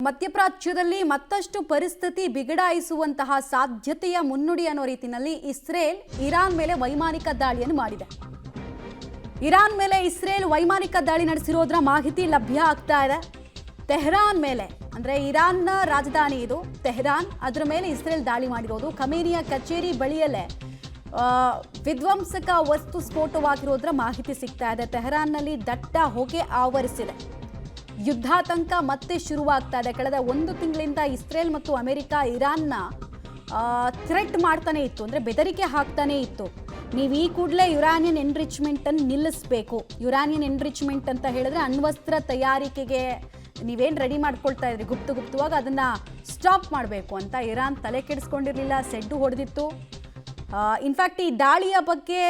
ಮಧ್ಯಪ್ರಾಚ್ಯದಲ್ಲಿ ಮತ್ತಷ್ಟು ಪರಿಸ್ಥಿತಿ ಬಿಗಡಾಯಿಸುವಂತಹ ಸಾಧ್ಯತೆಯ ಮುನ್ನುಡಿ ಅನ್ನೋ ರೀತಿಯಲ್ಲಿ ಇಸ್ರೇಲ್ ಇರಾನ್ ಮೇಲೆ ವೈಮಾನಿಕ ದಾಳಿಯನ್ನು ಮಾಡಿದೆ. ಇರಾನ್ ಮೇಲೆ ಇಸ್ರೇಲ್ ವೈಮಾನಿಕ ದಾಳಿ ನಡೆಸಿರೋದ್ರ ಮಾಹಿತಿ ಲಭ್ಯ ಆಗ್ತಾ ಇದೆ. ತೆಹರಾನ್ ಮೇಲೆ ಅಂದ್ರೆ ಇರಾನ್ನ ರಾಜಧಾನಿ ಇದು ತೆಹರಾನ್, ಅದರ ಮೇಲೆ ಇಸ್ರೇಲ್ ದಾಳಿ ಮಾಡಿರೋದು. ಖಮೇನಿಯ ಕಚೇರಿ ಬಳಿಯಲ್ಲೇ ವಿಧ್ವಂಸಕ ವಸ್ತು ಸ್ಫೋಟವಾಗಿರೋದ್ರ ಮಾಹಿತಿ ಸಿಗ್ತಾ ಇದೆ. ತೆಹರಾನ್ನಲ್ಲಿ ದಟ್ಟ ಹೊಗೆ ಆವರಿಸಿದೆ. ಯುದ್ಧಾತಂಕ ಮತ್ತೆ ಶುರುವಾಗ್ತಾ ಇದೆ. ಕಳೆದ 1 ತಿಂಗಳಿಂದ ಇಸ್ರೇಲ್ ಮತ್ತು ಅಮೆರಿಕ ಇರಾನ್ನ ಥ್ರೆಟ್ ಮಾಡ್ತಾನೆ ಇತ್ತು, ಅಂದರೆ ಬೆದರಿಕೆ ಹಾಕ್ತಾನೆ ಇತ್ತು. ನೀವು ಈ ಕೂಡಲೇ ಯುರಾನಿಯನ್ ಎನ್ರಿಚ್ಮೆಂಟ್ ಅನ್ನು ನಿಲ್ಲಿಸಬೇಕು. ಯುರಾನಿಯನ್ ಎನ್ರಿಚ್ಮೆಂಟ್ ಅಂತ ಹೇಳಿದ್ರೆ ಅಣ್ವಸ್ತ್ರ ತಯಾರಿಕೆಗೆ ನೀವೇನು ರೆಡಿ ಮಾಡ್ಕೊಳ್ತಾ ಇದ್ರಿ ಗುಪ್ತವಾಗಿ ಅದನ್ನು ಸ್ಟಾಪ್ ಮಾಡಬೇಕು ಅಂತ ಇರಾನ್ ತಲೆ ಕೆಡಿಸ್ಕೊಂಡಿರಲಿಲ್ಲ, ಸೆಡ್ಡು ಹೊಡೆದಿತ್ತು. ಇನ್ಫ್ಯಾಕ್ಟ್ ಈ ದಾಳಿಯ ಬಗ್ಗೆ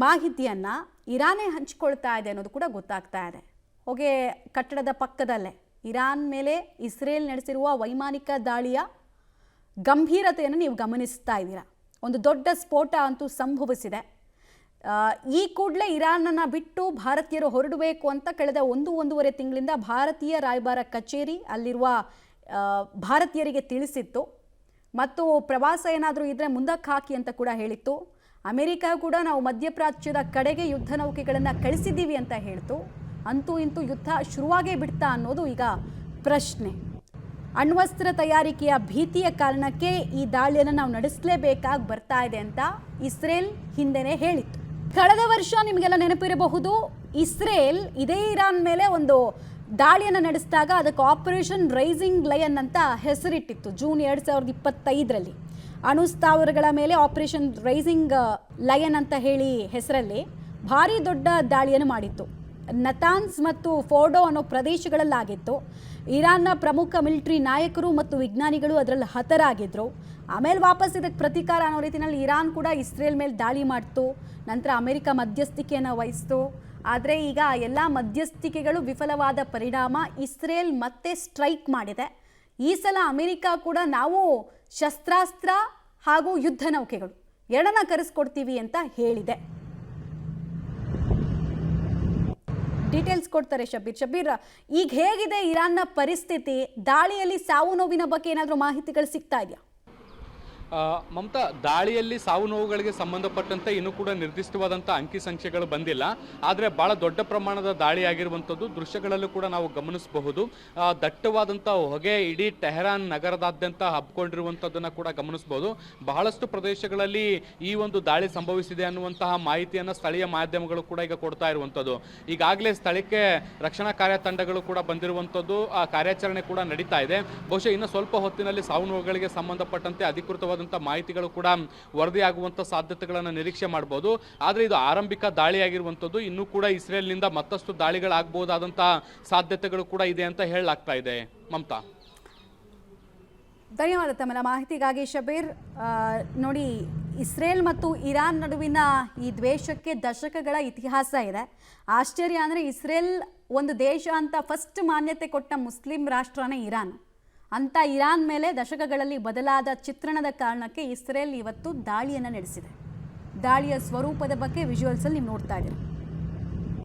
ಮಾಹಿತಿಯನ್ನು ಇರಾನೇ ಹಂಚಿಕೊಳ್ತಾ ಇದೆ ಅನ್ನೋದು ಕೂಡ ಗೊತ್ತಾಗ್ತಾ ಇದೆ. ಹೊಗೆ ಕಟ್ಟಡದ ಪಕ್ಕದಲ್ಲೇ ಇರಾನ್ ಮೇಲೆ ಇಸ್ರೇಲ್ ನಡೆಸಿರುವ ವೈಮಾನಿಕ ದಾಳಿಯ ಗಂಭೀರತೆಯನ್ನು ನೀವು ಗಮನಿಸ್ತಾ ಇದ್ದೀರಾ. ಒಂದು ದೊಡ್ಡ ಸ್ಫೋಟ ಅಂತೂ ಸಂಭವಿಸಿದೆ. ಈ ಕೂಡಲೇ ಇರಾನನ್ನು ಬಿಟ್ಟು ಭಾರತೀಯರು ಹೊರಡಬೇಕು ಅಂತ ಕಳೆದ 1-1.5 ತಿಂಗಳಿಂದ ಭಾರತೀಯ ರಾಯಭಾರ ಕಚೇರಿ ಅಲ್ಲಿರುವ ಭಾರತೀಯರಿಗೆ ತಿಳಿಸಿತ್ತು. ಮತ್ತು ಪ್ರವಾಸ ಏನಾದರೂ ಇದ್ದರೆ ಮುಂದಕ್ಕೆ ಹಾಕಿ ಅಂತ ಕೂಡ ಹೇಳಿತ್ತು. ಅಮೆರಿಕ ಕೂಡ ನಾವು ಮಧ್ಯಪ್ರಾಚ್ಯದ ಕಡೆಗೆ ಯುದ್ಧ ನೌಕೆಗಳನ್ನು ಕಳಿಸಿದ್ದೀವಿ ಅಂತ ಹೇಳ್ತು. ಅಂತೂ ಇಂತೂ ಯುದ್ಧ ಶುರುವಾಗೇ ಬಿಡ್ತಾ ಅನ್ನೋದು ಈಗ ಪ್ರಶ್ನೆ. ಅಣ್ವಸ್ತ್ರ ತಯಾರಿಕೆಯ ಭೀತಿಯ ಕಾರಣಕ್ಕೆ ಈ ದಾಳಿಯನ್ನು ನಾವು ನಡೆಸಲೇಬೇಕಾಗಿ ಬರ್ತಾ ಇದೆ ಅಂತ ಇಸ್ರೇಲ್ ಹಿಂದೆನೇ ಹೇಳಿತ್ತು. ಕಳೆದ ವರ್ಷ ನಿಮಗೆಲ್ಲ ನೆನಪಿರಬಹುದು, ಇಸ್ರೇಲ್ ಇದೇ ಇರಾನ್ ಮೇಲೆ ಒಂದು ದಾಳಿಯನ್ನು ನಡೆಸಿದಾಗ ಅದಕ್ಕೆ ಆಪರೇಷನ್ ರೈಸಿಂಗ್ ಲಯನ್ ಅಂತ ಹೆಸರಿಟ್ಟಿತ್ತು. ಜೂನ್ 2025ರಲ್ಲಿ ಅಣುಸ್ಥಾವರಗಳ ಮೇಲೆ ಆಪರೇಷನ್ ರೈಸಿಂಗ್ ಲಯನ್ ಅಂತ ಹೇಳಿ ಹೆಸರಲ್ಲಿ ಭಾರಿ ದೊಡ್ಡ ದಾಳಿಯನ್ನು ಮಾಡಿತ್ತು. ನತಾನ್ಸ್ ಮತ್ತು ಫೋರ್ಡೋ ಅನ್ನೋ ಪ್ರದೇಶಗಳಲ್ಲಾಗಿತ್ತು. ಇರಾನ್ನ ಪ್ರಮುಖ ಮಿಲಿಟರಿ ನಾಯಕರು ಮತ್ತು ವಿಜ್ಞಾನಿಗಳು ಅದರಲ್ಲಿ ಹತರಾಗಿದ್ದರು. ಆಮೇಲೆ ವಾಪಸ್ ಇದಕ್ಕೆ ಪ್ರತೀಕಾರ ಅನ್ನೋ ರೀತಿಯಲ್ಲಿ ಇರಾನ್ ಕೂಡ ಇಸ್ರೇಲ್ ಮೇಲೆ ದಾಳಿ ಮಾಡ್ತು. ನಂತರ ಅಮೆರಿಕ ಮಧ್ಯಸ್ಥಿಕೆಯನ್ನು ವಹಿಸ್ತು. ಆದರೆ ಈಗ ಎಲ್ಲ ಮಧ್ಯಸ್ಥಿಕೆಗಳು ವಿಫಲವಾದ ಪರಿಣಾಮ ಇಸ್ರೇಲ್ ಮತ್ತೆ ಸ್ಟ್ರೈಕ್ ಮಾಡಿದೆ. ಈ ಸಲ ಅಮೆರಿಕ ಕೂಡ ನಾವು ಶಸ್ತ್ರಾಸ್ತ್ರ ಹಾಗೂ ಯುದ್ಧ ನೌಕೆಗಳು ಎರಡನ್ನ ಕರೆಸ್ಕೊಡ್ತೀವಿ ಅಂತ ಹೇಳಿದೆ. ಡೀಟೇಲ್ಸ್ ಕೊಡ್ತಾರೆ ಶಬೀರ್. ಈಗ ಹೇಗಿದೆ ಇರಾನ್ನ ಪರಿಸ್ಥಿತಿ? ದಾಳಿಯಲ್ಲಿ ಸಾವು ನೋವಿನ ಬಗ್ಗೆ ಏನಾದರೂ ಮಾಹಿತಿಗಳು ಸಿಗ್ತಾ ಇದೆಯಾ? ಮಮತಾ, ದಾಳಿಯಲ್ಲಿ ಸಾವು ನೋವುಗಳಿಗೆ ಸಂಬಂಧಪಟ್ಟಂತೆ ಇನ್ನೂ ಕೂಡ ನಿರ್ದಿಷ್ಟವಾದಂಥ ಅಂಕಿ ಸಂಖ್ಯೆಗಳು ಬಂದಿಲ್ಲ. ಆದರೆ ಭಾಳ ದೊಡ್ಡ ಪ್ರಮಾಣದ ದಾಳಿ ಆಗಿರುವಂಥದ್ದು ದೃಶ್ಯಗಳಲ್ಲೂ ಕೂಡ ನಾವು ಗಮನಿಸಬಹುದು. ದಟ್ಟವಾದಂಥ ಹೊಗೆ ಇಡೀ ಟೆಹರಾನ್ ನಗರದಾದ್ಯಂತ ಹಬ್ಕೊಂಡಿರುವಂಥದ್ದನ್ನು ಕೂಡ ಗಮನಿಸಬಹುದು. ಬಹಳಷ್ಟು ಪ್ರದೇಶಗಳಲ್ಲಿ ಈ ಒಂದು ದಾಳಿ ಸಂಭವಿಸಿದೆ ಅನ್ನುವಂತಹ ಮಾಹಿತಿಯನ್ನು ಸ್ಥಳೀಯ ಮಾಧ್ಯಮಗಳು ಕೂಡ ಈಗ ಕೊಡ್ತಾ ಇರುವಂಥದ್ದು. ಈಗಾಗಲೇ ಸ್ಥಳಕ್ಕೆ ರಕ್ಷಣಾ ಕಾರ್ಯತಂಡಗಳು ಕೂಡ ಬಂದಿರುವಂಥದ್ದು, ಆ ಕಾರ್ಯಾಚರಣೆ ಕೂಡ ನಡೀತಾ ಇದೆ. ಬಹುಶಃ ಇನ್ನು ಸ್ವಲ್ಪ ಹೊತ್ತಿನಲ್ಲಿ ಸಾವು ನೋವುಗಳಿಗೆ ಸಂಬಂಧಪಟ್ಟಂತೆ ಅಧಿಕೃತವಾದ ಮಾಹಿತಿಗಳು ಕೂಡ ವರದಿಯಾಗುವಂತ ಸಾಧ್ಯತೆಗಳನ್ನು ನಿರೀಕ್ಷೆ ಮಾಡಬಹುದು. ಆದರೆ ಇದು ಆರಂಭಿಕ ದಾಳಿಯಾಗಿರುವಂತದ್ದು. ಇನ್ನೂ ಕೂಡ ಇಸ್ರೇಲ್ನಿಂದ ಮತ್ತಷ್ಟು ದಾಳಿಗಳಾಗಬಹುದಾದಂತಹ ಸಾಧ್ಯತೆಗಳು ಕೂಡ ಇದೆ ಅಂತ ಹೇಳಲಾಗ್ತಾ ಇದೆ. ಮಮತಾ, ಧನ್ಯವಾದ ತಮ್ಮ ಮಾಹಿತಿಗಾಗಿ ಶಬೀರ್. ನೋಡಿ, ಇಸ್ರೇಲ್ ಮತ್ತು ಇರಾನ್ ನಡುವಿನ ಈ ದ್ವೇಷಕ್ಕೆ ದಶಕಗಳ ಇತಿಹಾಸ ಇದೆ. ಆಶ್ಚರ್ಯ ಅಂದರೆ ಇಸ್ರೇಲ್ ಒಂದು ದೇಶ ಅಂತ ಫಸ್ಟ್ ಮಾನ್ಯತೆ ಕೊಟ್ಟ ಮುಸ್ಲಿಂ ರಾಷ್ಟ್ರನೇ ಇರಾನ್. ಅಂತ ಇರಾನ್ ಮೇಲೆ ದಶಕಗಳಲ್ಲಿ ಬದಲಾದ ಚಿತ್ರಣದ ಕಾರಣಕ್ಕೆ ಇಸ್ರೇಲ್ ಇವತ್ತು ದಾಳಿಯನ್ನು ನಡೆಸಿದೆ. ದಾಳಿಯ ಸ್ವರೂಪದ ಬಗ್ಗೆ ವಿಜುವಲ್ಸಲ್ಲಿ ನೀವು ನೋಡ್ತಾ ಇದ್ದೀರಿ.